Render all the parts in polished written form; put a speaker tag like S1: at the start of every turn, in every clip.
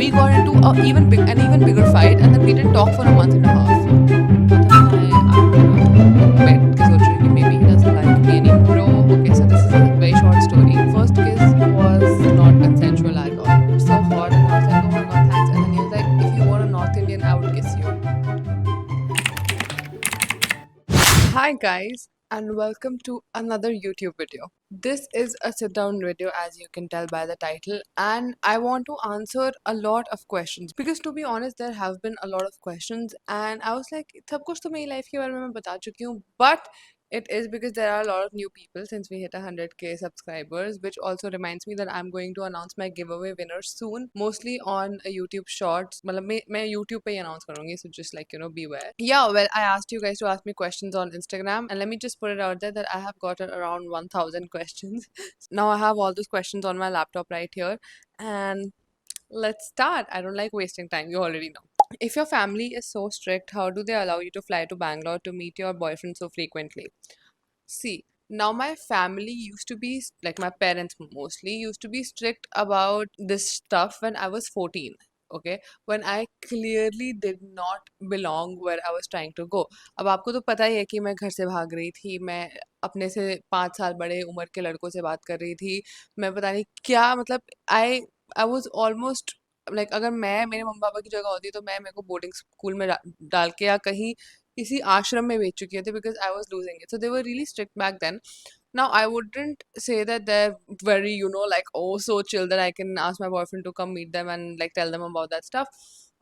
S1: We got into an even bigger fight, and then we didn't talk for a month and a half. Pratham and I after bed के सोच रही हूँ कि maybe he doesn't like me anymore. Bro, okay, so this is a very short story. First kiss was not consensual at all. So hot, and I was like, oh my god, thanks. And then he was like, if you were a North Indian, I would kiss you. Hi guys, and welcome to another YouTube video. This is a sit down video, as you can tell by the title, and I want to answer a lot of questions because to be honest there have been a lot of questions and I was like सब कुछ तो मेरी life के बारे में मैं बता चुकी हूँ, but it is because there are a lot of new people since we hit 100k subscribers, which also reminds me that I'm going to announce my giveaway winner soon, mostly on a YouTube Shorts. मतलब मैं YouTube पे ही announce करूँगी, so just like beware. Yeah, well, I asked you guys to ask me questions on Instagram, and let me just put it out there that I have gotten around 1,000 questions. Now I have all those questions on my laptop right here, and let's start. I don't like wasting time. You already know. If your family is so strict, how do they allow you to fly to Bangalore to meet your boyfriend so frequently? See, now my family used to be like my parents mostly used to be strict about this stuff when I was 14. Okay, when I clearly did not belong where I was trying to go. अब आपको तो पता ही है कि मैं घर से भाग रही थी, मैं अपने से 5 साल बड़े उम्र के लड़कों से बात कर रही थी, मैं पता नहीं क्या मतलब आई वॉज ऑलमोस्ट लाइक अगर मैं मेरे मम्मी पापा की जगह होती तो मैं मेरे को बोर्डिंग स्कूल में डाल के या कहीं किसी आश्रम में भेज चुकी थी because I was losing it. So they were really strict back then. Now I wouldn't say that they're very, like, oh, so chill that I can ask my boyfriend to come meet them and like tell them about that stuff,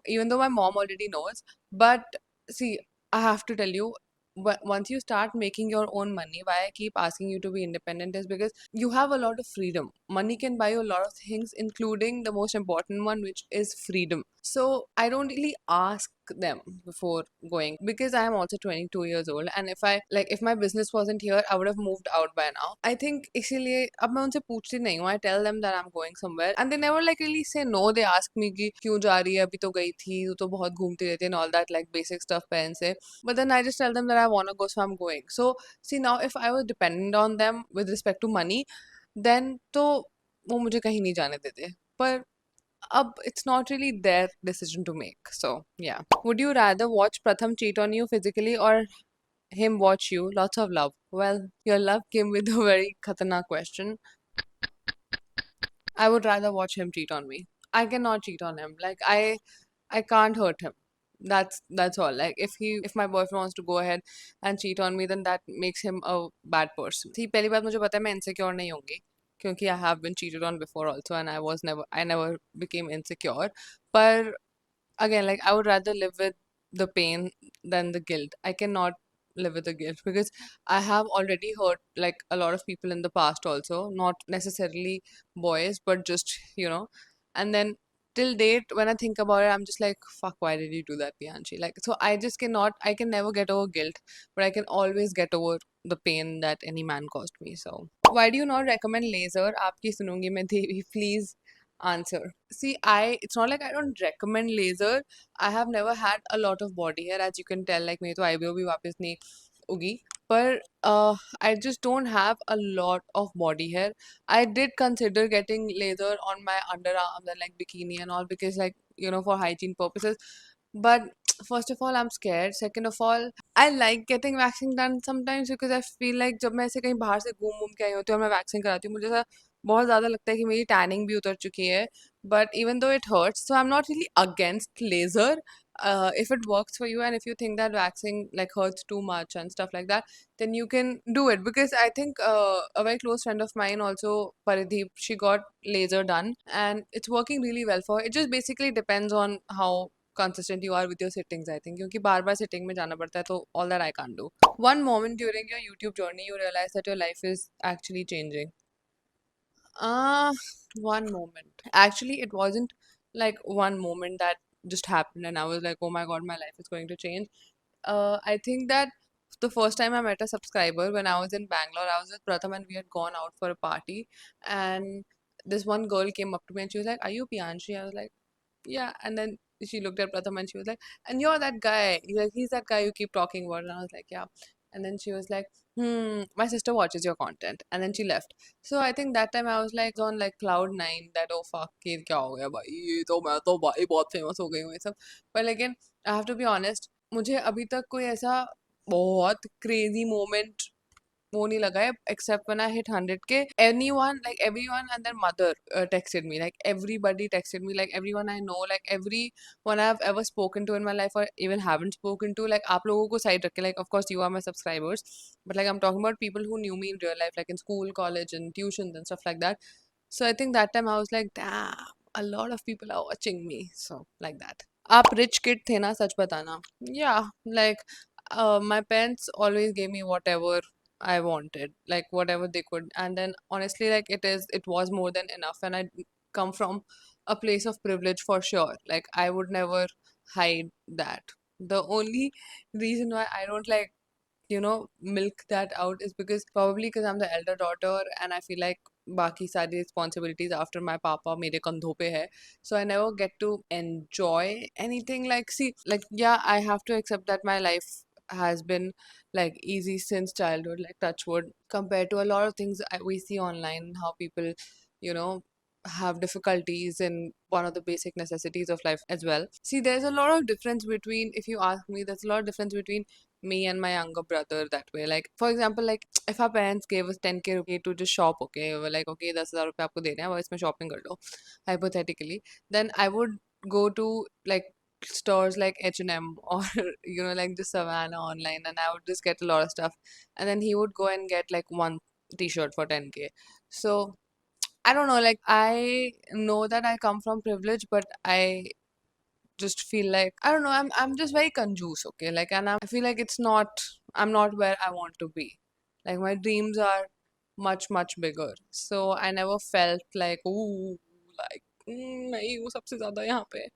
S1: even though my mom already knows. But see, I have to tell you, once you start making your own money, why I keep asking you to be independent is because you have a lot of freedom. Money can buy you a lot of things, including the most important one, which is freedom. So I don't really ask them before going because I am also 22 years old, and if my business wasn't here, I would have moved out by now. I think इसीलिए अब मैं उनसे पूछती नहीं हूँ. I tell them that I'm going somewhere and they never like really say no. They ask me कि क्यों जा रही है, अभी तो गई थी, तू तो बहुत घूमती रहती है and all that like basic stuff parents say. But then I just tell them that I want to go, so I'm going. So see, now if I was dependent on them with respect to money, then तो वो मुझे कहीं नहीं जाने देते. पर it's not really their decision to make. So yeah. Would you rather watch Pratham cheat on you physically or him watch you? Lots of love. Well, your love came with a very khatana question. I would rather watch him cheat on me. I cannot cheat on him. Like I can't hurt him. That's all. Like if my boyfriend wants to go ahead and cheat on me, then that makes him a bad person. See, पहली बात मुझे पता है मैं insecure नहीं होंगी क्योंकि I have been cheated on before also and I never became insecure. But again, like I would rather live with the pain than the guilt. I cannot live with the guilt because I have already hurt like a lot of people in the past also, not necessarily boys, but just, and then till date when I think about it, I'm just like, fuck, why did you do that, Pianchi? Like, so I can never get over guilt, but I can always get over the pain that any man caused me. So why do you not recommend laser? Aapki sunungi main devi, please answer. See, it's not like I don't recommend laser. I have never had a lot of body hair, as you can tell. Like मेरी तो eyebrow भी वापस नहीं उगी. But I just don't have a lot of body hair. I did consider getting laser on my underarms and like bikini and all because like for hygiene purposes. But first of all, I'm scared. Second of all, I like getting waxing done sometimes because I feel like जब मैं ऐसे कहीं बाहर से घूम घूम के आई होती हूँ और मैं वैक्सिंग कराती हूँ, मुझे ऐसा बहुत ज़्यादा लगता है कि मेरी टैनिंग भी उतर चुकी है. But even though it hurts, so I'm not really against laser. If it works for you and if you think that waxing like hurts too much and stuff like that, then you can do it. Because I think a very close friend of mine also, Paridhi, she got laser done and it's working really well for her. It just basically depends on how consistent you are with your sittings, I think. क्योंकि बार बार sitting में जाना पड़ता है तो all that I can't do. One moment during your YouTube journey you realize that your life is actually changing. Uh, one moment. Actually, it wasn't like one moment that just happened and I was like, oh my god, my life is going to change. I think that the first time I met a subscriber when I was in Bangalore, I was with Pratham and we had gone out for a party. And this one girl came up to me and she was like, are you Pianshi? I was like, yeah. And then she looked at Pratham and she was like, and you're that guy. He's that guy you keep talking about. And I was like, yeah. And then she was like, my sister watches your content. And then she left. So I think that time I was like on like cloud nine that oh fuck ये क्या हो गया भाई ये तो मैं तो भाई बहुत famous हो गई हूँ ये सब. But again I have to be honest, मुझे अभी तक कोई ऐसा बहुत crazy moment वो नहीं लगा है except when I hit 100K. Anyone, like everyone and their mother texted me. Like everybody texted me. Like everyone I know, like everyone I've ever spoken to in my life or even haven't spoken to. Like आप लोगों को side रख के, like of course you are my subscribers, but like I'm talking about people who knew me in real life, like in school, college, and tuitions and stuff like that. So I think that time I was like, damn, a lot of people are watching me. So like that. आप rich kid थे ना सच बताना. Yeah, like my parents always gave me whatever I wanted, like whatever they could. And then honestly, like it was more than enough. And I come from a place of privilege for sure. Like I would never hide that. The only reason why I don't like, milk that out is because probably because I'm the elder daughter and I feel like बाकी सारी responsibilities after my papa मेरे कंधों पे है. So I never get to enjoy anything. Like see, like yeah, I have to accept that my life has been like easy since childhood, like touch wood, compared to a lot of things we see online, how people, you know, have difficulties in one of the basic necessities of life as well. See, there's a lot of difference between, if you ask me, there's a lot of difference between me and my younger brother that way. Like, for example, like if our parents gave us 10K rupee to just shop, okay, we're like, okay, 10,000 रुपए आपको दे रहे हैं, अब इसमें shopping कर लो, hypothetically, then I would go to like stores like H&M or like the Savannah online, and I would just get a lot of stuff, and then he would go and get like one t-shirt for 10K. So I don't know, like I know that I come from privilege, but I just feel like I don't know, I'm just very conjuice, okay? Like and I feel like I'm not where I want to be. Like my dreams are much bigger. So I never felt like ooh like मैं ही हूँ सबसे ज्यादा यहाँ पे.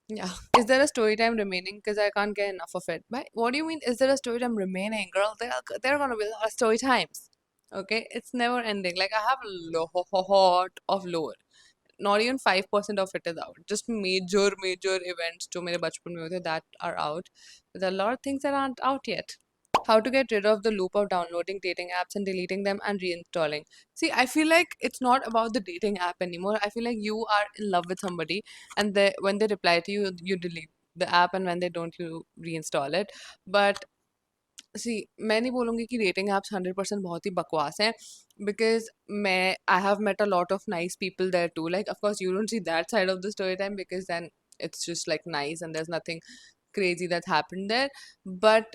S1: Yeah. Is there a story time remaining? Because I can't get enough of it. But what do you mean? Is there a story time remaining, girl? There are gonna be a lot of story times. Okay, it's never ending. Like I have a lot of lore. Not even 5% of it is out. Just major events जो मेरे बचपन में हुए थे that are out. But there are a lot of things that aren't out yet. How to get rid of the loop of downloading dating apps and deleting them and reinstalling. See, I feel like it's not about the dating app anymore. I feel like you are in love with somebody, and when they reply to you, you delete the app, and when they don't, you reinstall it. But see, मैं नहीं बोलूँगी कि dating apps 100% बहुत ही बकवास हैं, because I have met a lot of nice people there too. Like of course you don't see that side of the story time because then it's just like nice and there's nothing crazy that happened there. But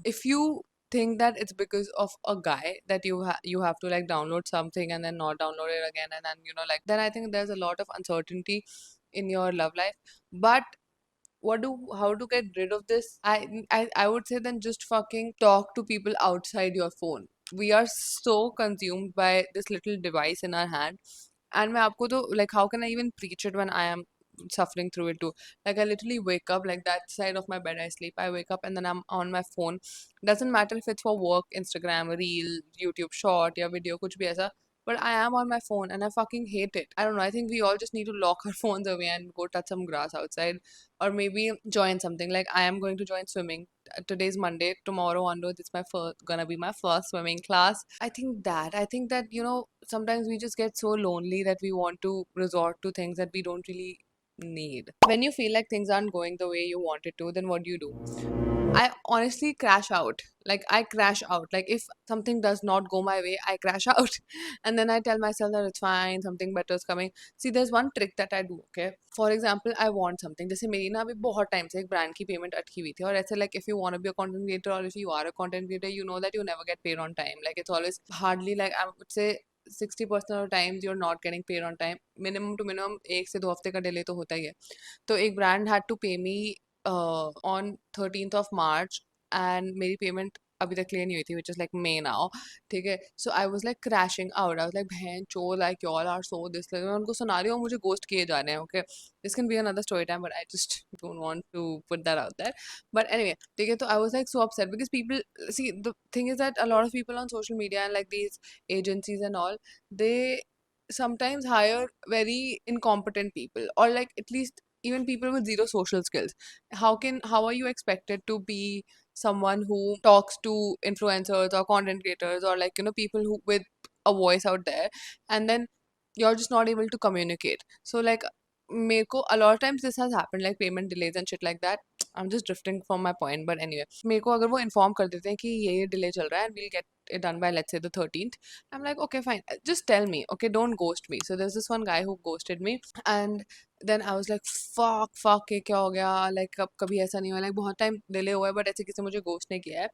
S1: if you think that it's because of a guy that you have to like download something and then not download it again, and then like then I think there's a lot of uncertainty in your love life. But how to get rid of this? I would say then just fucking talk to people outside your phone. We are so consumed by this little device in our hand. And मैं आपको तो like how can I even preach it when I am suffering through it too? Like I literally wake up, like that side of my bed I sleep, I wake up and then I'm on my phone. Doesn't matter if it's for work, Instagram, reel, YouTube short या video कुछ भी ऐसा, but I am on my phone and I fucking hate it. I don't know. I think we all just need to lock our phones away and go touch some grass outside, or maybe join something. Like I am going to join swimming. Today's Monday. Tomorrow onwards, it's my first gonna be my first swimming class. I think that sometimes we just get so lonely that we want to resort to things that we don't really need. When you feel like things aren't going the way you want it to, then what do? I honestly crash out. Like I crash out. Like if something does not go my way, I crash out. And then I tell myself that it's fine, something better is coming. See, there's one trick that I do, okay? For example, I want something. जैसे मेरी ना अभी बहुत time से एक brand की payment अटकी हुई थी, और ऐसे like if you want to be a content creator or if you are a content creator, you know that you never get paid on time. Like it's always hardly, like I would say 60% of times you're not getting paid on time. Minimum to minimum 1 से 2 हफ्ते का delay तो होता ही है. तो एक brand had to pay me on 13th of March, and मेरी payment अभी तक क्लियर नहीं हुई थी, which is like May now. ठीक है, so I was like crashing out. I was like बहन चो, like y'all are so this, like मैं उनको सुना रही हूँ, मुझे ghost किए जा रहे हैं. Okay, this can be another story time, but I just don't want to put that out there. But anyway, ठीक है, तो I was like so upset because people, see, the thing is that a lot of people on social media and like these agencies and all, they sometimes hire very incompetent people, or like at least even people with zero social skills. How are you expected to be someone who talks to influencers or content creators or like people who with a voice out there, and then you're just not able to communicate. So like मेरे को a lot of times this has happened like payment delays and shit like that. I'm just drifting from my point, but anyway, मेरे को अगर वो inform कर देते हैं कि ये delay चल रहा है and we'll get it done by let's say the 13th, I'm like okay fine, just tell me, okay, don't ghost me. So there's this one guy who ghosted me, and then I was like fuck ये क्या हो गया, like अब कभी ऐसा नहीं हुआ, like बहुत time delay हुआ है but ऐसे किसी ने मुझे ghost नहीं किया है.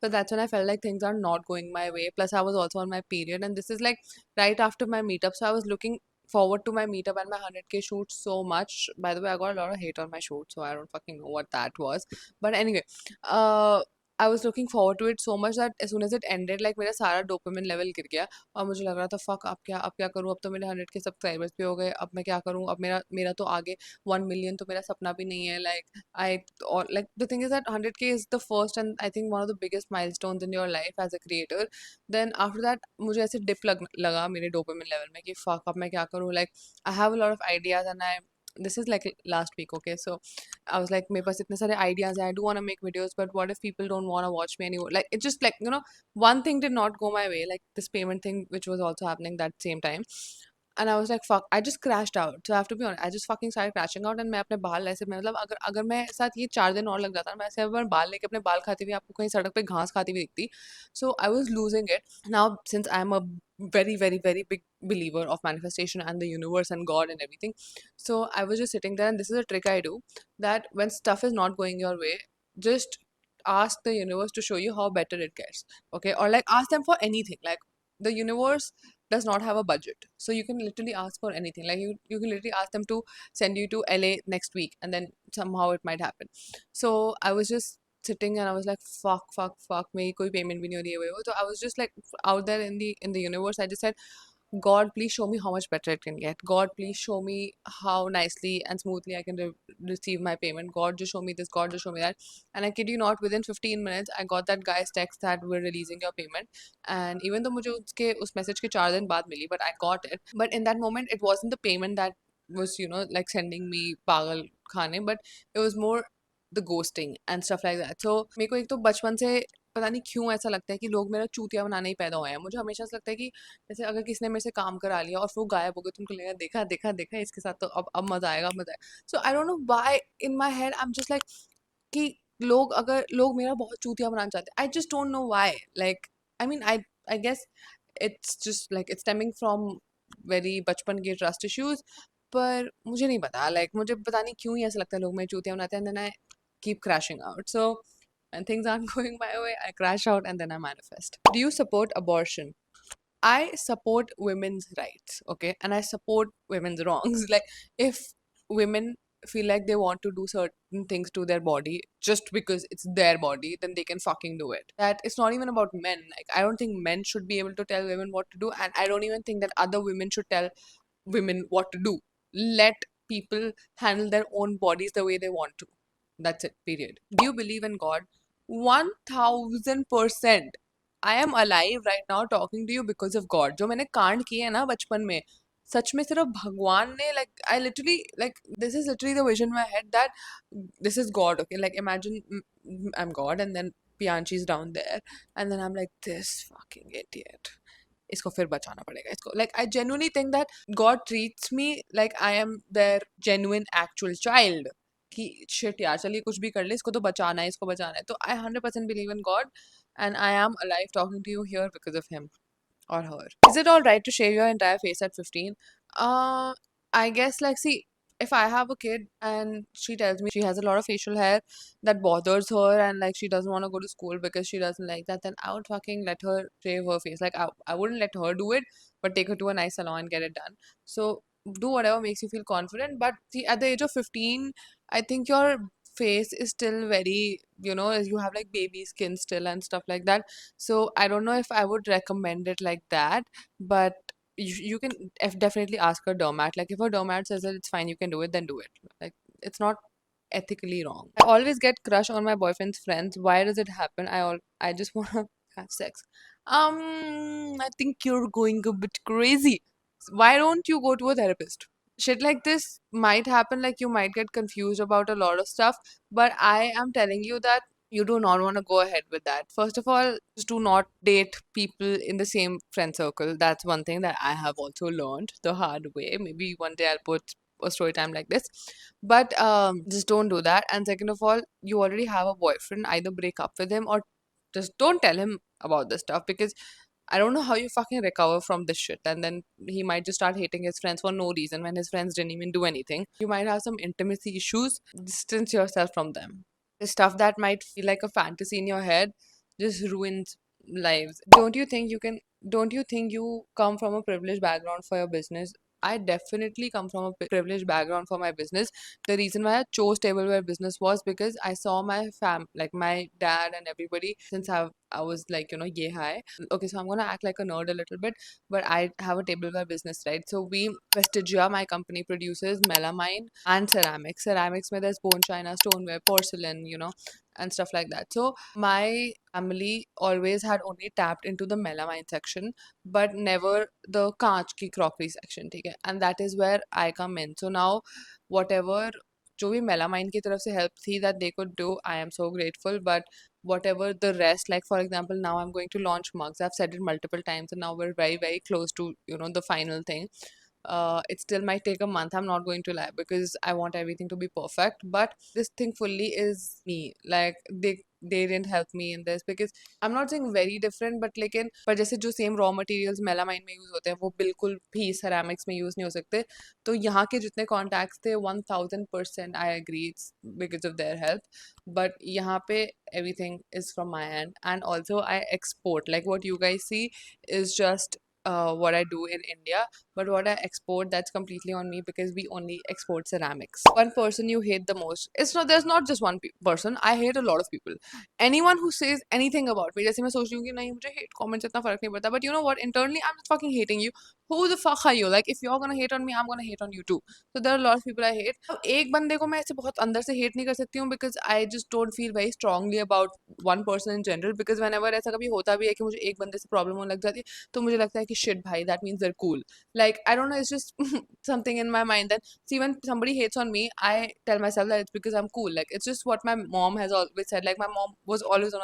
S1: So that's when I felt like things are not going my way, plus I was also on my period, and this is like right after my meetup, so I was looking forward to my meetup and my 100K shoot so much. By the way, I got a lot of hate on my shoot, so I don't fucking know what that was. But anyway, uh, I was looking forward to it so much that as soon as it ended, like मेरा सारा dopamine level गिर गया और मुझे लग रहा था fuck अब क्या करूँ, अब तो मेरे 100K subscribers भी हो गए, अब मैं क्या करूँ, अब मेरा मेरा तो आगे 1 million तो मेरा सपना भी नहीं है. Like I or like the thing is that 100K is the first and I think one of the biggest milestones in your life as a creator. Then after that मुझे ऐसे dip लगा मेरे dopamine level में कि fuck अब मैं क्या करूँ. Like I have a lot of ideas and I this is like last week, okay, so I was like मेरे पास इतने सारे ideas हैं, I do want to make videos, but what if people don't want to watch me anymore. Like it just like one thing did not go my way, like this payment thing which was also happening that same time. And I was like fuck, I just crashed out. So I have to be honest, I just fucking started crashing out. And मैं अपने बाल ऐसे मैं मतलब अगर अगर मैं साथ ये 4 दिन और लग जाता ना, मैं ऐसे अगर बाल लेके अपने बाल खाती हुई आपको कहीं सड़क पे घास खाती हुई दिखती. So I was losing it. Now since I'm a very big believer of manifestation and the universe and God and everything, so I was just sitting there, and this is a trick I do, that when stuff is not going your way, just ask the universe to show you how better it gets. Okay, or like ask them for anything. Like the universe does not have a budget, so you can literally ask for anything. Like you can literally ask them to send you to LA next week, and then somehow it might happen. So I was just sitting and I was like fuck मेरी कोई payment भी नहीं हो रही है वो. So I was just like out there in the universe. I just said, God, please show me how much better it can get. God, please show me how nicely and smoothly I can receive my payment. God, just show me this. God, just show me that. And I kid you not, within 15 minutes, I got that guy's text that we're releasing your payment. And even though मुझे उसके उस message के 4 दिन बाद मिली, but I got it. But in that moment, it wasn't the payment that was like sending me पागल खाने, but it was more the ghosting and stuff like that. So मेरे को एक तो बचपन से पता नहीं क्यों ऐसा लगता है कि लोग मेरा चूतिया बनाने ही पैदा हुए हैं. मुझे हमेशा ऐसा लगता है कि जैसे अगर किसी ने मेरे से काम करा लिया और फिर वो गायब हो गए, तुमको लगेगा देखा देखा देखा इसके साथ तो अब मजा आएगा, अब मजा आएगा. So I don't know why in my head I am just like कि लोग मेरा बहुत चूतिया बनाना चाहते हैं. I just don't know why. Like I mean I guess it's just like it's stemming from very बचपन के ट्रस्ट इश्यूज. पर मुझे नहीं पता, लाइक मुझे पता नहीं क्यों ही ऐसा लगता है लोग मेरे चूतिया बनाते हैं. And then I keep crashing out. So when things aren't going my way, I crash out and then I manifest. Do you support abortion? I support women's rights, okay, and I support women's wrongs. Like if women feel like they want to do certain things to their body just because it's their body, then they can fucking do it. That it's not even about men. Like I don't think men should be able to tell women what to do, and I don't even think that other women should tell women what to do. Let people handle their own bodies the way they want to. That's it, period. Do you believe in God? 1000%. I am alive right now talking to you because of God. जो मैंने कांड किए हैं ना बचपन में, सच में सिर्फ भगवान ने, like I literally, like this is literally the vision in my head that this is God, okay? Like imagine I'm God and then Pianchi's down there and then I'm like this fucking idiot. इसको फिर बचाना पड़ेगा इसको. Like I genuinely think that God treats me like I am their genuine actual child. कि shit यार चलिए कुछ भी कर ले, इसको तो बचाना है, इसको बचाना है. तो I 100% believe in God and I am alive talking to you here because of him or her. Is it all right to shave your entire face at 15? Uh, I guess like see, if I have a kid and she tells me she has a lot of facial hair that bothers her and like she doesn't want to go to school because she doesn't like that, then I would fucking let her shave her face. Like I wouldn't let her do it, but take her to a nice salon and get it done. So do whatever makes you feel confident. But see, at the age of 15, I think your face is still very, you have like baby skin still and stuff like that. So I don't know if I would recommend it like that, but you can definitely ask a dermat. Like if a dermat says that it's fine, you can do it, then do it. Like it's not ethically wrong. I always get crush on my boyfriend's friends. Why does it happen? I just wanna have sex. I think you're going a bit crazy. Why don't you go to a therapist? Shit like this might happen, like you might get confused about a lot of stuff, but I am telling you that you do not want to go ahead with that. First of all, just do not date people in the same friend circle. That's one thing that I have also learned the hard way. Maybe one day I'll put a story time like this, but just don't do that. And second of all, you already have a boyfriend. Either break up with him or just don't tell him about this stuff, because I don't know how you fucking recover from this shit. And then he might just start hating his friends for no reason when his friends didn't even do anything. You might have some intimacy issues. Distance yourself from them. The stuff that might feel like a fantasy in your head just ruins lives. Don't you think you come from a privileged background for your business? I definitely come from a privileged background for my business. The reason why I chose tableware business was because I saw my like my dad and everybody, since I was like, yay high. Okay, so I'm gonna act like a nerd a little bit, but I have a tableware business, right? So Vestigia, my company, produces melamine and ceramics. Ceramics, mein there's bone china, stoneware, porcelain, and stuff like that. So my family always had only tapped into the melamine section, but never the कांच की crockery section, ठीक है? And that is where I come in. So now whatever जो भी melamine की तरफ से help थी that they could do, I am so grateful. But whatever the rest, like for example, now I'm going to launch mugs. I've said it multiple times, and now we're very, very close to the final thing. It still might take a month. I'm not going to lie, because I want everything to be perfect. But this thing fully is me. Like they didn't help me in this, because I'm not saying very different, but लेकिन पर जैसे जो same raw materials melamine में use होते हैं वो बिल्कुल भी सेरामिक्स में यूज नहीं हो सकते. तो यहाँ के जितने कॉन्टैक्ट्स थे 1000% I agree it's because of their help. But यहाँ पे everything is from my end, and also I export. Like what you guys see is just what I do in India, but what I export, that's completely on me, because we only export ceramics. One person you hate the most. There's not just one person. I hate a lot of people. Anyone who says anything about me, जैसे मैं सोच रही हूँ कि नहीं मुझे hate comments इतना फर्क नहीं पड़ता, but you know what, internally I'm just fucking hating you. Who the fuck are you? Like if you're gonna hate on me, I'm gonna hate on you too. So there are a lot of people I hate. अब एक बंदे को मैं ऐसे बहुत अंदर से hate नहीं कर सकती हूँ, because I just don't feel very strongly about one person in general, because whenever ऐसा कभी होता भी है कि मुझे एक बंदे से प्रॉब्लम होने लग जाती है, तो मुझे लगता है कि shit भाई, that means they're cool. Like I don't know, it's just something in my mind that, see, when somebody hates on me, I tell myself that it's because I'm cool. Like it's just what my mom has always said. Like my mom was always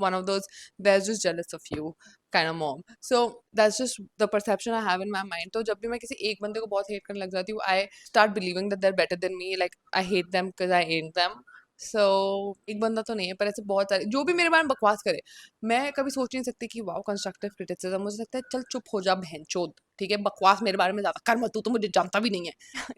S1: one of those they're just jealous of you kind of mom. So that's just the perception I have in my mind. तो जब भी मैं किसी एक बंदे को बहुत hate करने लग जाती हूँ, I start believing that they're better than me. Like I hate them because I hate them. So एक बंदा तो नहीं है, पर ऐसे बहुत सारे जो भी मेरे बारे में बकवास करे, मैं कभी सोच नहीं सकती कि वाओ कंस्ट्रक्टिव क्रिटिसिज्म. मुझे लगता है चल चुप हो जा बहनचोद, ठीक है, बकवास मेरे बारे में ज्यादा कर मत, तू तो मुझे जानता भी नहीं है.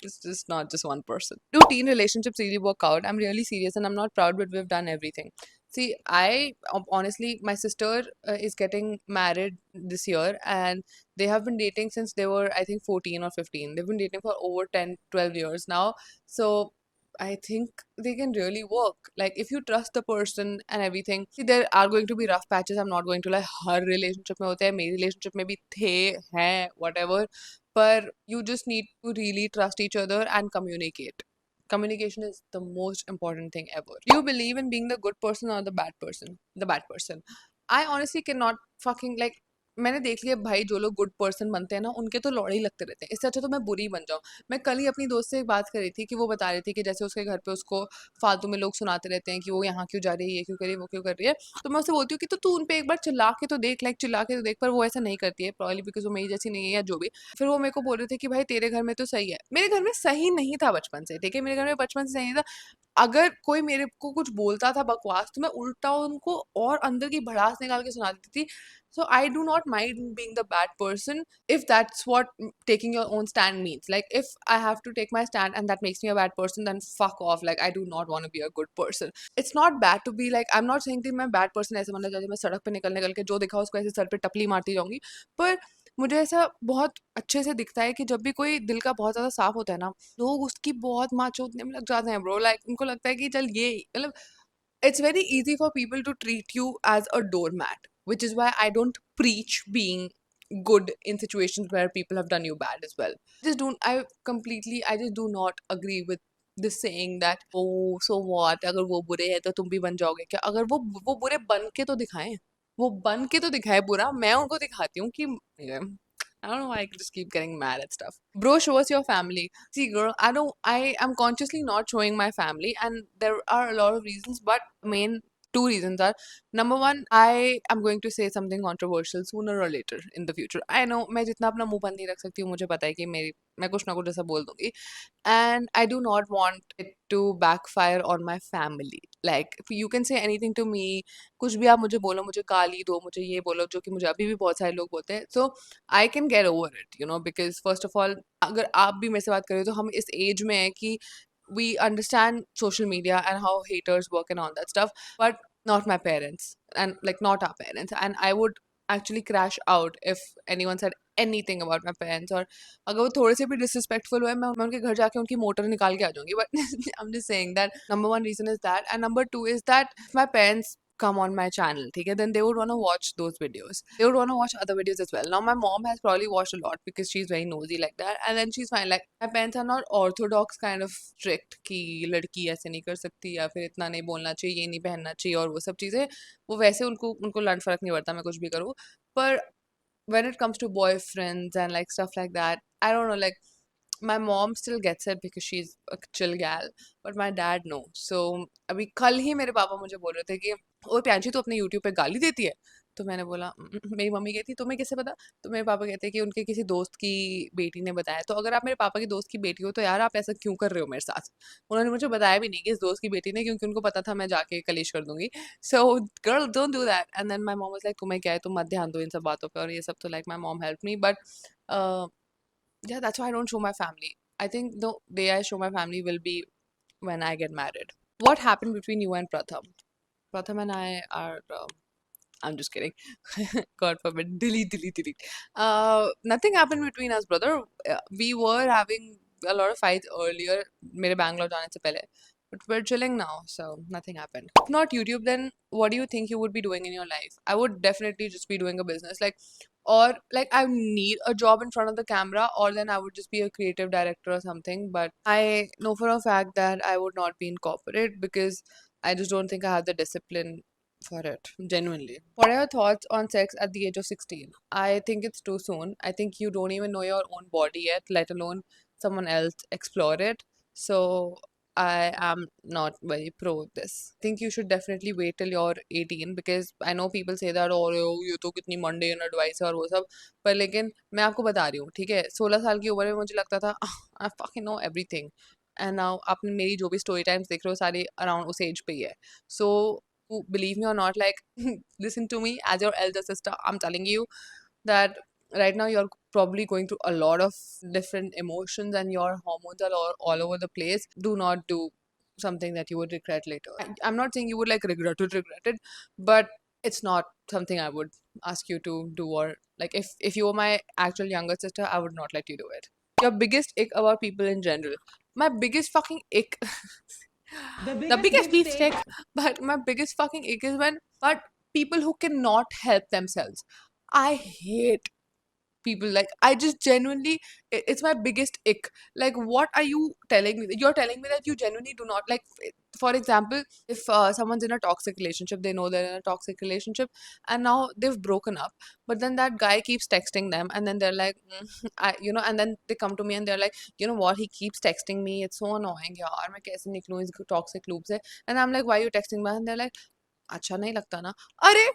S1: It's just not just one person. Do teen relationships really work out? I'm really serious and I'm not proud, but we've done everything. See, I honestly, my sister is getting married this year, and they have been dating since they were, I think, 14 or 15. They've been dating for over 10, 12 years now. So I think they can really work. Like, if you trust the person and everything, see, there are going to be rough patches. I'm not going to lie. Her relationship में होते हैं, मेरी relationship में भी थे, हैं, whatever. But you just need to really trust each other and communicate. Communication is the most important thing ever. Do you believe in being the good person or the bad person? The bad person. I honestly cannot fucking like. मैंने देख लिया भाई, जो लोग good person बनते हैं ना, उनके तो लौड़े ही लगते रहते हैं. इससे अच्छा तो मैं बुरी बन जाऊं. मैं कल ही अपनी दोस्त से एक बात कर रही थी कि वो बता रही थी कि जैसे उसके घर पे उसको फालतू में लोग सुनाते रहते हैं कि वो यहाँ क्यों जा रही है, ये क्यों कर रही है, वो क्यों कर रही है. तो मैं उससे बोलती हूँ कि तो तू उन पे एक बार चिल्ला के तो देख, लाइक चिल्ला के तो देख. पर वो ऐसा नहीं करती है, प्रॉब्ली बिकॉज वो मेरी जैसी नहीं है या जो भी. फिर वो मेरे को बोल रहे थे कि भाई तेरे घर में तो सही है. मेरे घर में सही नहीं था बचपन से, ठीक है, मेरे घर में बचपन से सही नहीं था. अगर कोई मेरे को कुछ बोलता था बकवास, तो मैं उल्टा उनको और अंदर की भड़ास निकाल के सुना देती थी. So I do not mind being the bad person if that's what taking your own stand means. Like if I have to take my stand and that makes me a bad person, then fuck off. Like I do not want to be a good person. It's not bad to be like, I'm not saying कि मैं bad person ऐसे बनना चाहती हूँ, मैं सड़क पे निकल निकल के जो दिखा उसको ऐसे सर पे टपली मारती जाऊंगी. पर मुझे ऐसा बहुत अच्छे से दिखता है कि जब भी कोई दिल का बहुत ज़्यादा साफ होता है ना, लोग उसकी बहुत माँ चोदने में लग जाते हैं ब्रो. लाइक उनको लगता है कि चल ये मतलब, it's very easy for people to treat you as a doormat, which is why I don't preach being good in situations where people have done you bad as well. I just do not agree with this saying that, oh, so what, अगर वो बुरे हैं तो तुम भी बन जाओगे क्या. अगर वो बुरे बन के तो दिखाएं, वो बन के तो दिखाए बुरा, मैं उनको दिखाती हूँ कि I don't know why I just keep getting mad at stuff. Bro, show us your family. See, girl, I am consciously not showing my family, and there are a lot of reasons, but main two reasons are, number one, I am going to say something controversial sooner or later in the future. I know मैं जितना अपना मुंह बंद नहीं रख सकती हूँ, मुझे पता है कि मैं कुछ ना कुछ ऐसा बोल दूंगी, and I do not want it to backfire on my family. Like you can say anything to me, कुछ भी आप मुझे बोलो, मुझे गाली दो, मुझे ये बोलो, जो कि मुझे अभी भी बहुत सारे लोग बोलते हैं, so I can get over it, you know, because first of all, अगर आप भी मेरे से बात करें तो हम इस एज में हैं कि we understand social media and how haters work and all that stuff, but not my parents, and like not our parents. And I would actually crash out if anyone said anything about my parents, or अगर वो थोड़े से भी disrespectful हुए, मैं उनके घर जाके उनकी मोटर निकाल के आ जाऊंगी. But I'm just saying that number one reason is that, and number two is that if my parents come on my channel, okay, then they would want to watch those videos. They would want to watch other videos as well. Now my mom has probably watched a lot because she's very nosy like that, and then she's fine. Like my parents are not orthodox kind of strict कि लड़की ऐसे नहीं कर सकती या फिर इतना नहीं बोलना चाहिए, ये नहीं पहनना चाहिए और वो सब चीज़ें, वो वैसे उनको उनको लड़ फर्क नहीं पड़ता मैं कुछ भी करूँ. पर when it comes to boyfriends and like stuff like that, I don't know, like my mom still gets it because she's a chill gal, but my dad no. So अभी कल ही मेरे पापा मुझे बोल रहे थे कि ओ प्यांशी तू अपने यूट्यूब पे गाली देती है. तो मैंने बोला मेरी मम्मी कहती तुम्हें कैसे पता. तो मेरे पापा कहते हैं कि उनके किसी दोस्त की बेटी ने बताया. तो अगर आप मेरे पापा की दोस्त की बेटी हो तो यार आप ऐसा क्यों कर रहे हो मेरे साथ. उन्होंने मुझे बताया भी नहीं कि इस दोस्त की बेटी ने, क्योंकि उनको पता था मैं जाके कलेश कर दूंगी. So girl don't do that. And then my mom was like तुम्हें क्या है, तुम मत ध्यान दो इन सब बातों पे और ये सब. तो like my mom help me, but yeah, that's why I don't show my family. I think the day I show my family will be when I get married. What happened between you and Pratham? Pratham and I are. I'm just kidding. God forbid. Delete, delete, delete. Nothing happened between us, brother. We were having a lot of fights earlier. मेरे Bangalore जाने से पहले. But we're chilling now, so nothing happened. If not YouTube, then what do you think you would be doing in your life? I would definitely just be doing a business, like, or like I need a job in front of the camera, or then I would just be a creative director or something. But I know for a fact that I would not be in corporate because I just don't think I have the discipline for it, genuinely. What are your thoughts on sex at the age of 16? I think it's too soon. I think you don't even know your own body yet, let alone someone else explore it. So I am not very pro this. I think you should definitely wait till you're 18, because I know people say that और ये तो कितनी mundane advice है और वो सब, पर लेकिन मैं आपको बता रही हूँ, ठीक है, 16 साल की उम्र में मुझे लगता था I fucking know everything, and now आपने मेरी जो भी story times देख रहे हो सारी around उस age पे ही है. So believe me or not, like listen to me as your elder sister. I'm telling you that right now you're probably going through a lot of different emotions and your hormones are all over the place. Do not do something that you would regret later. I'm not saying you would like regret it, but it's not something I would ask you to do. Or like if you were my actual younger sister, I would not let you do it. Your biggest ick about people in general. My biggest fucking ick. The biggest beefsteak, but my biggest fucking ick is when, but people who cannot help themselves. I hate people, like I just genuinely, it's my biggest ick. Like what are you telling me? You're telling me that you genuinely do not like, for example, if someone's in a toxic relationship, they know they're in a toxic relationship and now they've broken up, but then that guy keeps texting them and then they're like and then they come to me and they're like, you know what, he keeps texting me, it's so annoying yaar, मैं कैसे निकलूं इस toxic loop से. And I'm like, why are you texting me? And they're like, अच्छा नहीं लगता ना. अरे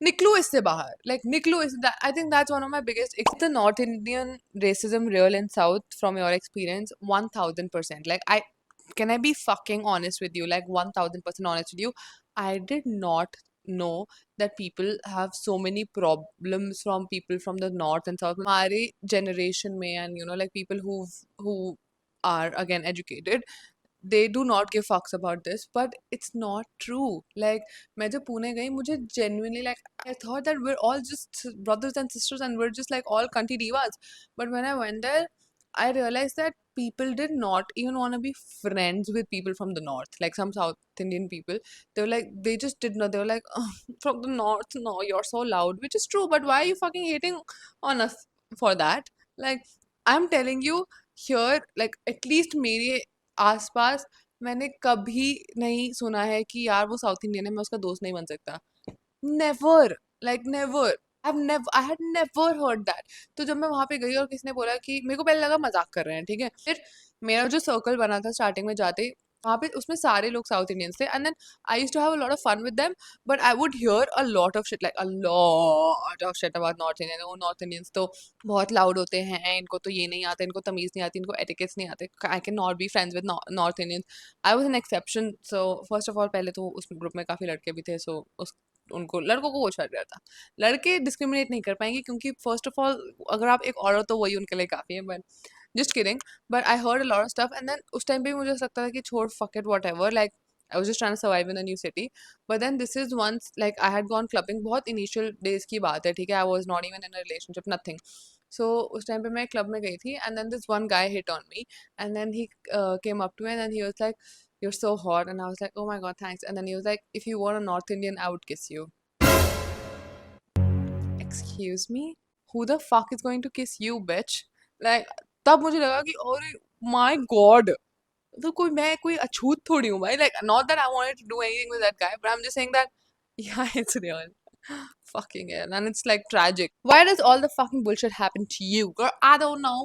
S1: निकलो इससे बाहर, like निकलो इस that. I think that's one of my biggest. Is the North Indian racism real in South from your experience? 1000%. Like can I be fucking honest with you? Like 1000% honest with you. I did not know that people have so many problems from people from the North and South. हमारे generation में, and like people who are again educated, they do not give fucks about this, but it's not true. Like मैं जब पुणे गई, मुझे genuinely, like I thought that we're all just brothers and sisters and we're just like all cunty divas. But when I went there, I realized that people did not even want to be friends with people from the north, like some South Indian people. They were like, they just did not. They were like, oh, from the north, no, you're so loud, which is true. But why are you fucking hating on us for that? Like I'm telling you here, like at least मेरे आसपास मैंने कभी नहीं सुना है कि यार वो साउथ इंडियन है, मैं उसका दोस्त नहीं बन सकता. Never, like never. I had never heard that. तो जब मैं वहां पे गई और किसी ने बोला कि, मेरे को पहले लगा मजाक कर रहे हैं, ठीक है, फिर मेरा जो सर्कल बना था स्टार्टिंग में जाते ही, वहाँ पे उसमें सारे लोग साउथ इंडियंस थे and then I used to have a lot of fun with them but I would hear a lot of shit like a lot of shit about north Indian वो north Indians तो बहुत loud होते हैं इनको तो ये नहीं आता इनको तमीज़ नहीं आती इनको एटिकेट्स नहीं आते I can not be friends with north Indians I was an exception so first of all पहले तो उस ग्रुप में काफ़ी लड़के भी थे सो उस उनको लड़कों को कुछ फर्क रहता लड़के डिस्क्रिमिनेट नहीं कर पाएंगे क्योंकि फर्स्ट ऑफ ऑल अगर आप एक औरत तो वही उनके लिए काफ़ी है but just kidding but I heard a lot of stuff and then उस time पे भी मुझे ऐसा लगता था कि छोड़ fuck it whatever like I was just trying to survive in a new city but then this is once like I had gone clubbing बहुत initial days की बात है ठीक है I was not even in a relationship nothing so उस time पे मैं club में गई थी and then this one guy hit on me and then he came up to me and then he was like you're so hot and I was like oh my god thanks and then he was like if you were a North Indian I would kiss you excuse me who the fuck is going to kiss you bitch like तब मुझे लगा कि अरे my God तो कोई मैं कोई अछूत थोड़ी हूँ भाई like not that I wanted to do anything with that guy but I'm just saying that yeah it's real fucking hell and it's like tragic why does all the fucking bullshit happen to you girl I don't know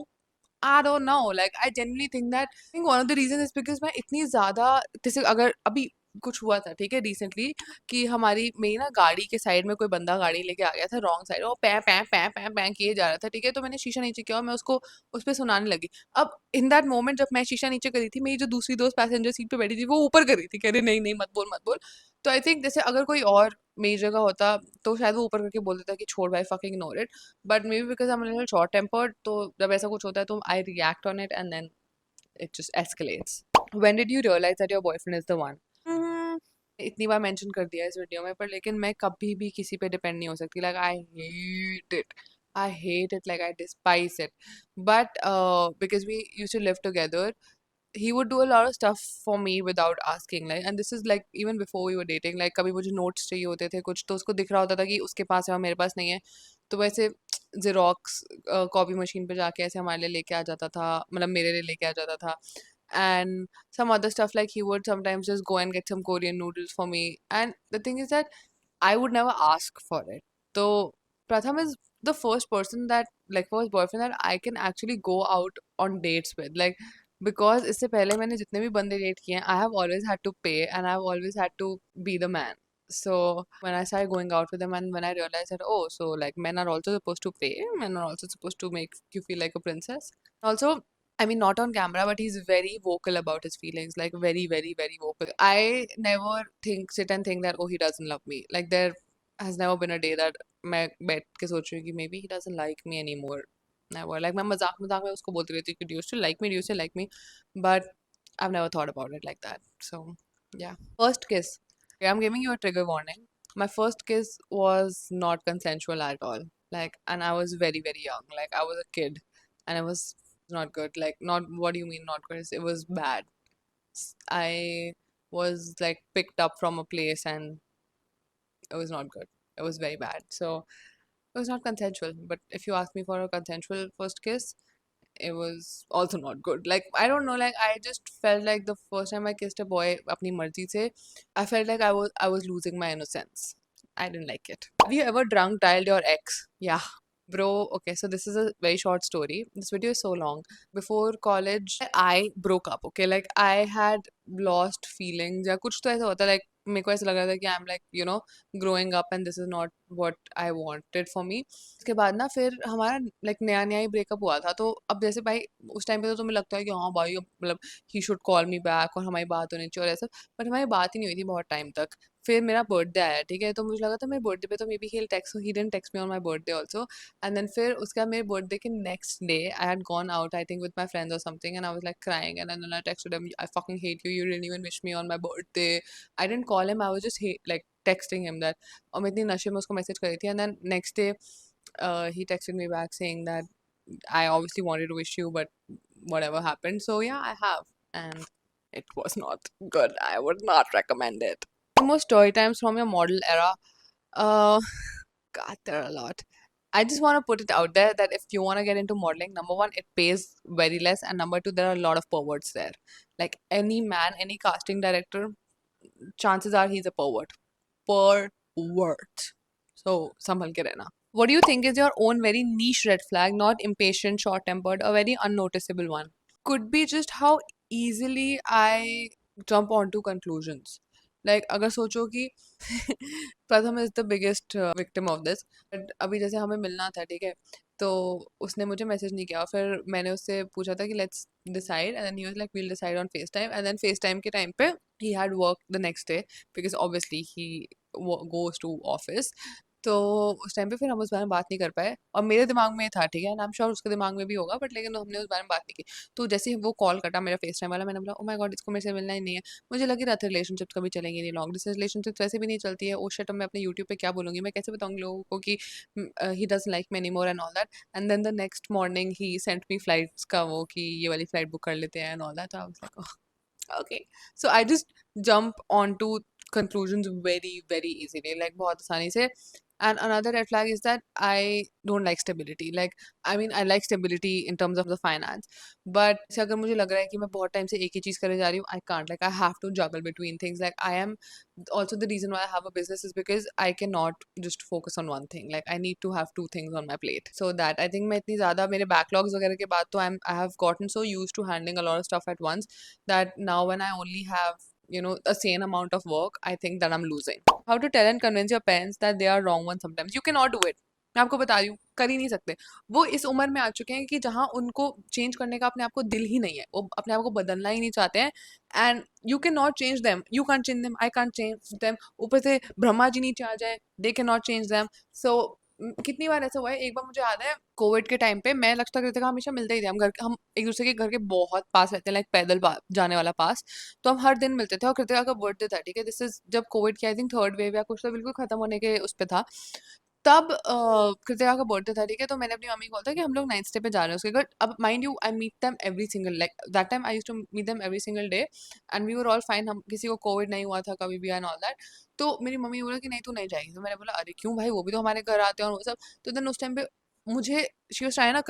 S1: I don't know like I genuinely think that I think one of the reasons is because मैं इतनी ज़्यादा जैसे अगर अभी कुछ हुआ था ठीक है रिसेंटली कि हमारी मेरी ना गाड़ी के साइड में कोई बंदा गाड़ी लेके आ गया था रॉन्ग साइड और पै पै पै पै पै किए जा रहा था ठीक है तो मैंने शीशा नीचे किया और मैं उसको उस पर सुनाने लगी अब इन दैट मोमेंट जब मैं शीशा नीचे करी थी मेरी जो दूसरी दोस्त पैसेंजर सीट पे बैठी थी वो ऊपर करी थी कह रही नहीं नहीं मत बोल मत बोल तो आई थिंक जैसे अगर कोई और मेरी जगह होता तो शायद वो ऊपर करके बोल देता कि छोड़ भाई fucking ignore it but maybe because I am little short tempered तो जब ऐसा कुछ होता है तो I react on it and then it just escalates. When did you realize that your boyfriend is the one? इतनी बार mention कर दिया इस वीडियो में पर लेकिन मैं कभी भी किसी पे डिपेंड नहीं हो सकती like I hate it like I despise it but because we used to live together he would do a lot of stuff for me without asking like and this is like even before we were dating like कभी मुझे notes चाहिए होते थे कुछ तो उसको दिख रहा होता था कि उसके पास है और मेरे पास नहीं है तो वैसे जेरोक्स कॉपी मशीन पे जाके ऐसे हमारे लिए लेके आ जाता था मतलब मेरे लिए लेके आ जाता था and some other stuff like he would sometimes just go and get some Korean noodles for me and the thing is that I would never ask for it so Pratham is the first person that like first boyfriend that I can actually go out on dates with like because इससे पहले मैंने जितने भी बंदे date किए हैं I have always had to pay and I have always had to be the man so when I started going out with them and when I realized that oh so like men are also supposed to pay men are also supposed to make you feel like a princess also I mean, not on camera, but he's very vocal about his feelings, like very, very, very vocal. I never sit and think that, oh, he doesn't love me. Like, there has never been a day that मैं बैठ के सोच रही हूँ कि maybe he doesn't like me anymore. Never. Like, मैं मजाक मजाक में उसको बोलती रहती हूँ कि do you still like me? Do you still like me? But I've never thought about it like that. So, yeah. First kiss. Okay, I'm giving you a trigger warning. My first kiss was not consensual at all. Like, and I was very, very young. Like, I was a kid. And it was not good. Like, not what do you mean not good? It was bad. I was like picked up from a place and it was not good. It was very bad. So it was not consensual. But if you ask me for a consensual first kiss, it was also not good. Like I don't know. Like I just felt like the first time I kissed a boy, अपनी मर्जी से, I felt like I was losing my innocence. I didn't like it. Have you ever drunk dialed your ex? Yeah. Bro, okay, so this is a very short story. This video is so long. Before college, I broke up, okay? Like, I had lost feelings या कुछ तो ऐसा होता है like मेरे को ऐसा लग रहा था कि I'm like you know growing up and this is not what I wanted for me. उसके बाद ना फिर हमारा like नया नया ही ब्रेकअप हुआ था तो अब जैसे भाई उस टाइम पे तो तुम्हें लगता है कि हाँ भाई अब मतलब he should call me back और हमारी बात होनी चाहिए और ऐसा बट हमारी बात ही नहीं हुई थी बहुत टाइम तक फिर मेरा बर्थडे आया ठीक है तो मुझे लगा था मेरे बर्थडे पे तो may be he didn't text me on my birthday also and then फिर उसका मेरे बर्थडे के next day I had gone out I think with my friends or something and I was like crying and then I texted him I fucking hate you didn't even wish me on my birthday I didn't call him I was just like texting him that और मैं इतनी नशे में उसको message करी थी and then next day he texted me back saying that I obviously wanted to wish you but whatever happened so yeah I have and it was not good I would not recommend it most story times from your model era uh God there are a lot I just want to put it out there that if you want to get into modeling, number one, it pays very less, and number two, there are a lot of perverts there. Like any man, any casting director, chances are he's a pervert. Pervert. So, संभल के रहना. What do you think is your own very niche red flag, not impatient, short tempered, a very unnoticeable one? Could be just how easily I jump onto conclusions. Like अगर सोचो कि प्रथम is the biggest victim of this. But अभी जैसे हमें मिलना था, ठीक है, तो उसने मुझे मैसेज नहीं किया, फिर मैंने उससे पूछा था कि let's decide, and then he was like we'll decide on FaceTime, and then FaceTime के टाइम पे he had work the next day because obviously he goes to office. तो उस टाइम पे फिर हम उस बारे में बात नहीं कर पाए, और मेरे दिमाग में था, ठीक है, एंड आई एम श्योर उसके दिमाग में भी होगा, बट लेकिन हमने उस बारे में बात नहीं की। तो जैसे ही वो कॉल कटा मेरा फेस टाइम वाला, मैंने बोला ओ माय गॉड, इसको मेरे से मिलना ही नहीं है। मुझे लग ही रहा था रिलेशनशिप कभी चलेंगी नहीं, लॉन्ग डिस्टेंस रिलेशनशिप वैसे भी नहीं चलती है। ओ शिट, मैं अपने यूट्यूब पे क्या बोलूंगी, मैं कैसे बताऊंगी लोगों को कि he doesn't like me anymore and all that. And then the next morning he sent me flights का वो कि ये वाली फ्लाइट बुक कर लेते हैं and all that. I was like okay, so I just jump onto conclusions very easily, like बहुत आसानी से। And another red flag is that I don't like stability. Like, I mean, I like stability in terms of the finance, but जैसे अगर मुझे लग रहा है कि मैं बहुत टाइम से एक ही चीज़ करे जा रही हूँ, I can't. Like, I have to juggle between things. Like, I am also the reason why I have a business is because I cannot just focus on one thing. Like, I need to have two things on my plate. So that I think मैं इतनी ज़्यादा मेरे backlogs वगैरह के बाद तो I have gotten so used to handling a lot of stuff at once that now when I only have a sane amount of work, I think that I'm losing. How to tell and convince your parents that they are wrong one sometimes. You cannot do it. मैं आपको बता रही हूँ, कर ही नहीं सकते। वो इस उम्र में आ चुके हैं कि जहाँ उनको चेंज करने का अपने आप को दिल ही नहीं है, वो अपने आप को बदलना ही नहीं चाहते हैं। And you can not change them, you can change them, I can change them. ऊपर से ब्रह्मा जी नीचे आ जाए, they can not change them. So कितनी बार ऐसा हुआ है, एक बार मुझे याद है कोविड के टाइम पे मैं लक्षिता कृतिका हमेशा मिलते ही थे। हम एक दूसरे के घर के बहुत पास रहते हैं, लाइक पैदल जाने वाला पास। तो हम हर दिन मिलते थे, और कृतिका का बर्थडे था, ठीक है, दिस इज जब कोविड की आई थिंक थर्ड वेव या कुछ तो बिल्कुल खत्म होने के उस पे था। तब कृतिका का बर्थडे था, ठीक है, तो मैंने अपनी मम्मी को बोला था कि हम लोग नाइट स्टे पे जा रहे हैं उसके घर। अब mind you, I meet them every single, like that time I used to meet them every single day, and we were all fine. हम किसी को कोविड नहीं हुआ था कभी भी एंड ऑल दैट। तो मेरी मम्मी बोला कि नहीं तू नहीं जाएगी, तो मैंने बोला अरे क्यों भाई, वो भी तो हमारे घर आते हैं और वो सब। तो देन उस टाइम पे मुझे शी वाज ट्राइंग ना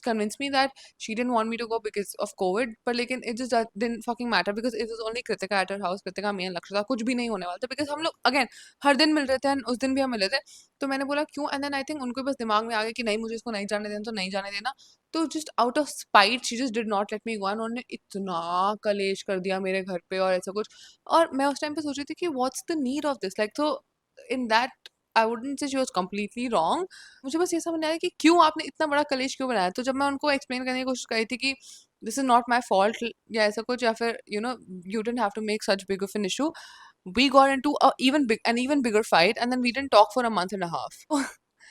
S1: convince me that she didn't want me to go because of COVID, but लेकिन it just didn't fucking matter because it was only Kritika at her house, Kritika, me and Lakshita, कुछ भी नहीं होने वाला था because हम लोग again हर दिन मिल रहे थे and उस दिन भी हम मिले थे। तो मैंने बोला क्यों, एंड देन आई थिंक उनको बस दिमाग में आ गया कि नहीं मुझे इसको नहीं जाने देना, तो नहीं जाने देना। तो just out of spite she just did not let me go, and उन्होंने इतना कलेश कर दिया मेरे घर पे और ऐसा कुछ। और मैं उस टाइम पे सोच रही थी कि what's the need of this, like तो in that I wouldn't say she was completely wrong. मुझे बस ये समझ नहीं आया कि क्यों आपने इतना बड़ा कलेश क्यों बनाया। तो जब मैं उनको एक्सप्लेन करने की कोशिश करी थी कि this is not my fault या ऐसा कुछ, या फिर you didn't have to make such big of an issue, we got into an even bigger fight, and then we didn't talk for a month and a half.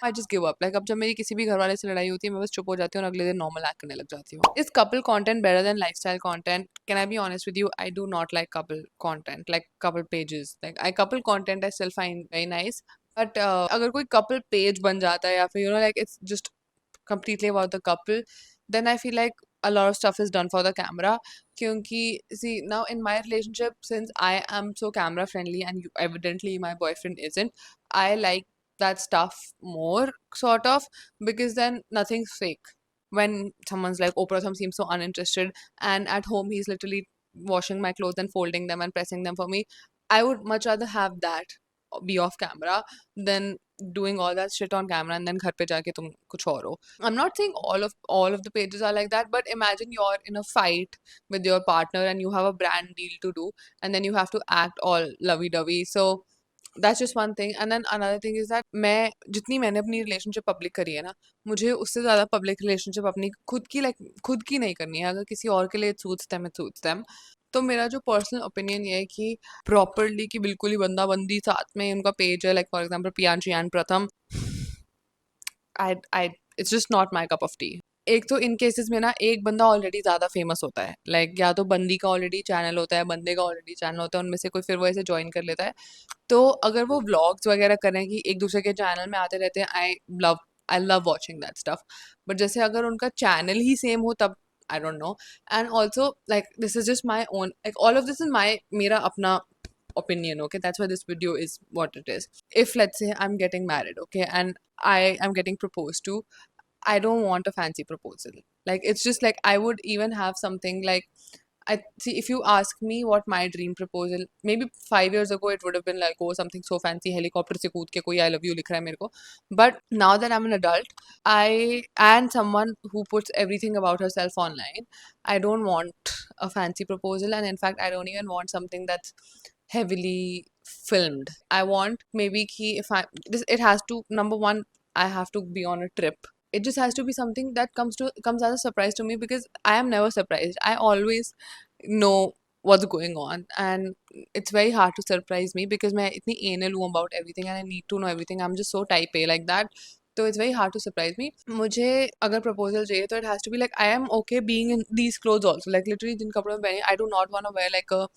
S1: I just give up. Like अब जब मेरी किसी भी घर वाले से लड़ाई होती है, मैं बस चुप हो जाती हूँ और अगले दिन नॉर्मल एक्ट करने लग जाती हूँ। Is couple content better than lifestyle content? Can I be honest with you? I do not like couple content, like couple pages. Like I couple content I still find very nice, but अगर कोई couple page बन जाता है या फिर like it's just completely about the couple, then I feel like a lot of stuff is done for the camera. Kyunki, see, now in my relationship, since I am so camera friendly and evidently my boyfriend isn't, I like that stuff more, sort of, because then nothing's fake. When someone's like, oh, Pratham seems so uninterested, and at home he's literally washing my clothes and folding them and pressing them for me, I would much rather have that be off camera than doing all that shit on camera and then घर पे जाके तुम कुछ और हो. I'm not saying all of the pages are like that, but imagine you're in a fight with your partner and you have a brand deal to do, and then you have to act all lovey-dovey. So that's just one thing. And then another thing is that मैंने अपनी relationship public करी है ना, मुझे उससे ज़्यादा public relationship अपनी खुद की नहीं करनी है। अगर किसी और के लिए it suits them, it suits them. तो मेरा जो पर्सनल ओपिनियन ये है कि प्रॉपरली कि बिल्कुल ही बंदा बंदी साथ में उनका पेज है, like for example Priyanshi and Pratham, I it's just not my cup of tea. एक तो इन केसेस में ना एक बंदा ऑलरेडी ज़्यादा फेमस होता है, लाइक या तो बंदी का ऑलरेडी चैनल होता है, बंदे का ऑलरेडी चैनल होता है, उनमें से कोई फिर वो ऐसे ज्वाइन कर लेता है। तो अगर वो व्लॉग्स वगैरह करें कि एक दूसरे के चैनल में आते रहते हैं, love I love watching that stuff. But जैसे अगर उनका चैनल ही सेम हो तब आई don't no. And also like this is just my own, like all of this is my मेरा अपना opinion, okay, that's why this video is what it is. If let's say I'm getting married, okay, and I am getting proposed to, I don't want a fancy proposal. Like it's just like I would even have something like I see. If you ask me what my dream proposal, maybe 5 years ago, it would have been like, oh, something so fancy, helicopter se kood ke koi I love you likh raha hai mere ko. But now that I'm an adult, I and someone who puts everything about herself online, I don't want a fancy proposal, and in fact, I don't even want something that's heavily filmed. I want maybe ki if I this it has to, number one, I have to be on a trip. It just has to be something that comes as a surprise to me, because I am never surprised. I always know what's going on, and it's very hard to surprise me because मैं इतनी anal हूँ about everything and I need to know everything. I'm just so type A like that. So it's very hard to surprise me. मुझे अगर proposal चाहिए तो it has to be like I am okay being in these clothes also. Like literally जिन कपड़ों में पहनी, I do not want to wear like a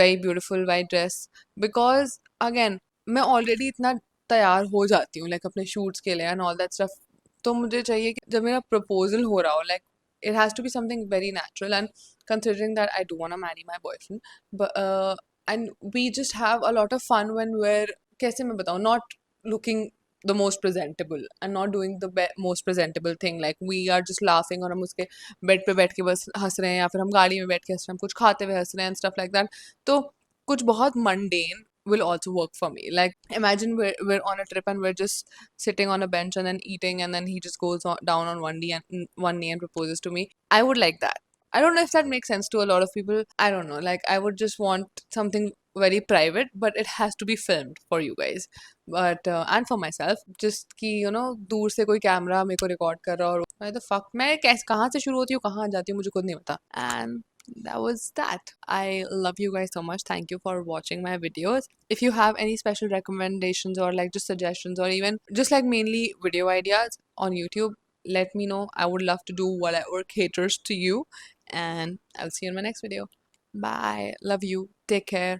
S1: very beautiful white dress, because again मैं already इतना तैयार हो जाती हूँ like अपने shoots के लिए and all that stuff. तो मुझे चाहिए कि जब मेरा proposal हो रहा हो, like it has to be something very natural, and considering that I do want to marry my boyfriend, but and we just have a lot of fun when we're कैसे मैं बताऊँ, not looking the most presentable and not doing the most presentable thing, like we are just laughing और हम उसके bed पे बैठ के बस हंस रहे हैं, या फिर हम गाड़ी में बैठ के हंस रहे हैं, हम कुछ खाते हुए हंस रहे हैं and stuff like that. तो कुछ बहुत mundane will also work for me. Like imagine we're on a trip and we're just sitting on a bench and then eating, and then he just goes down on one knee and proposes to me. I would like that. I don't know if that makes sense to a lot of people. I don't know. Like I would just want something very private, but it has to be filmed for you guys. But and for myself, just कि दूर से कोई camera मेरे को record कर रहा, और why the fuck मैं कैसे कहाँ से शुरू होती हूँ कहाँ जाती हूँ मुझे खुद नहीं पता. And that was that. I love you guys so much. Thank you for watching my videos. If you have any special recommendations or like just suggestions or even just like mainly video ideas on YouTube, let me know. I would love to do whatever caters to you. And I'll see you in my next video. Bye. Love you. Take care.